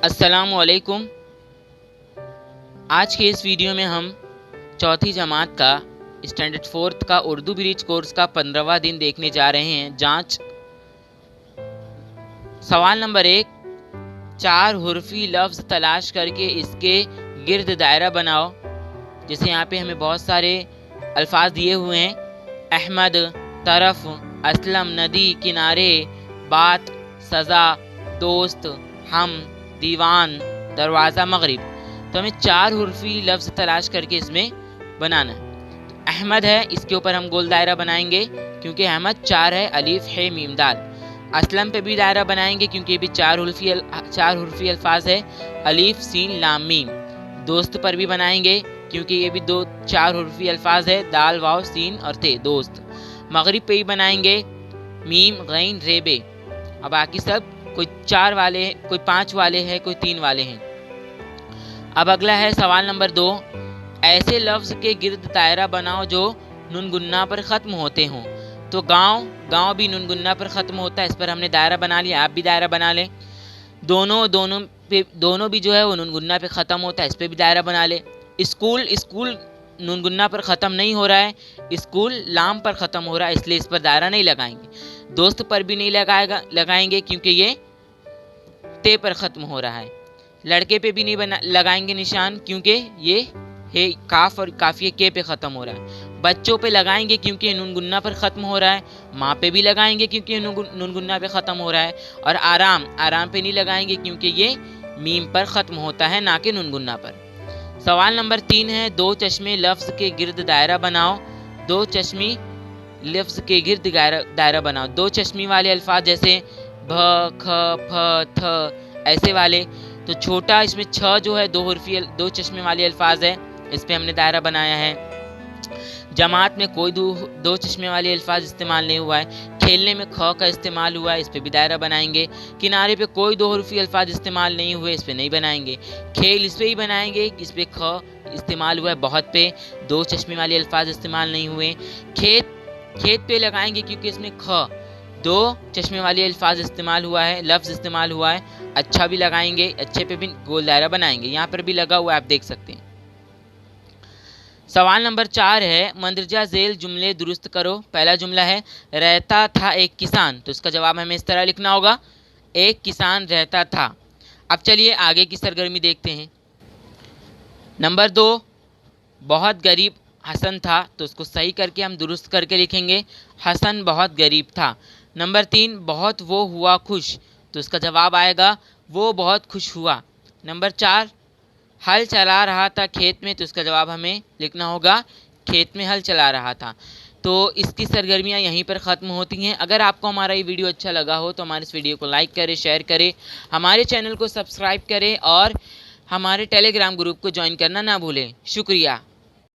अस्सलामुअलैकुम। आज के इस वीडियो में हम चौथी जमात का स्टैंडर्ड फोर्थ का उर्दू ब्रिज कोर्स का 15वां दिन देखने जा रहे हैं। जांच सवाल नंबर 1, 4 हुर्फी लफ्ज़ तलाश करके इसके गिर्द दायरा बनाओ। जैसे यहाँ पे हमें बहुत सारे अल्फाज दिए हुए हैं, अहमद, तरफ, असलम, नदी, किनारे, बात, सज़ा, दोस्त, हम, दीवान, दरवाज़ा, मगरिब। तो हमें 4 हुर्फी लफ्ज़ तलाश करके इसमें बनाना है। अहमद है, इसके ऊपर हम गोल दायरा बनाएंगे क्योंकि अहमद 4 है, अलीफ है, मीम दाल। असलम पे भी दायरा बनाएंगे क्योंकि ये भी 4 हुर्फी अल्फाज है, अलीफ, सीन, लाम, मीम। दोस्त पर भी बनाएंगे क्योंकि ये भी 4 हुर्फी अल्फाज है, दाल, वाव, सीन और ते, दोस्त। मगरिब पे ही बनाएंगे, मीम, गैन, रेबे। अब बाकी सब कोई 4 वाले, कोई 5 वाले हैं, कोई 3 वाले हैं। अब अगला है सवाल नंबर 2, ऐसे लफ्ज़ के गिर्द दायरा बनाओ जो नुन गुन्ना पर ख़त्म होते हों। तो गाँव भी नुन गुन्ना पर ख़त्म होता है, इस पर हमने दायरा बना लिया। आप भी दायरा बना लें। दोनों भी जो है वो नुन गुन्ना पे ख़त्म होता है, इस पर भी दायरा बना ले। स्कूल नुन गुन्ना पर ख़त्म नहीं हो रहा है, स्कूल लाम पर ख़त्म हो रहा है, इसलिए इस पर दायरा नहीं लगाएंगे। दोस्त पर भी नहीं लगाएंगे क्योंकि ये ते पर ख़त्म हो रहा है। लड़के पे भी नहीं लगाएंगे निशान क्योंकि ये है काफ और काफिए के पे ख़त्म हो रहा है। बच्चों पे लगाएंगे क्योंकि नुन गुन्ना पर ख़त्म हो रहा है। माँ पे भी लगाएंगे क्योंकि नुन गुन्ना पे ख़त्म हो रहा है। और आराम पे नहीं लगाएंगे क्योंकि ये मीम पर ख़त्म होता है, ना कि नुन गुन्ना पर। सवाल नंबर 3 है, 2 चश्मे लफ्ज़ के गिर्द दायरा बनाओ। 2 चश्मी लफ्ज़ के गिर्द दायरा बनाओ। 2 चश्मी वाले अल्फाज जैसे भ, ख, फ, थ, ऐसे वाले। तो छोटा इसमें छ जो है 2 चश्मे वाले अल्फाज है, इस पे हमने दायरा बनाया है। जमात में कोई 2 चश्मे वाले अल्फाज इस्तेमाल नहीं हुआ है। खेलने में ख का इस्तेमाल हुआ है, इस पे भी दायरा बनाएंगे। किनारे पे कोई 2 हुर्फी अल्फाज इस्तेमाल नहीं हुए, इस पे नहीं बनाएंगे। खेल इस पे ही बनाएंगे, इस पे ख इस्तेमाल हुआ है। बहुत पे 2 चश्मे वाले अल्फाज इस्तेमाल नहीं हुए। खेत पे लगाएंगे क्योंकि इसमें ख 2 चश्मे वाले अल्फाज इस्तेमाल हुआ है, लफ्ज़ इस्तेमाल हुआ है। अच्छा भी लगाएंगे, अच्छे पे भी गोल दायरा बनाएंगे। यहाँ पर भी लगा हुआ है, आप देख सकते हैं। सवाल नंबर 4 है, मंदरजा झेल जुमले दुरुस्त करो। पहला जुमला है, रहता था एक किसान। तो इसका जवाब हमें इस तरह लिखना होगा, एक किसान रहता था। अब चलिए आगे की सरगर्मी देखते हैं। नंबर 2, बहुत गरीब हसन था। तो उसको सही करके हम दुरुस्त करके लिखेंगे, हसन बहुत गरीब था। नंबर 3, बहुत वो हुआ खुश। तो इसका जवाब आएगा, वो बहुत खुश हुआ। नंबर 4, हल चला रहा था खेत में। तो इसका जवाब हमें लिखना होगा, खेत में हल चला रहा था। तो इसकी सरगर्मियाँ यहीं पर ख़त्म होती हैं। अगर आपको हमारा ये वीडियो अच्छा लगा हो तो हमारे इस वीडियो को लाइक करें, शेयर करें, हमारे चैनल को सब्सक्राइब करें और हमारे टेलीग्राम ग्रुप को ज्वाइन करना ना भूलें। शुक्रिया।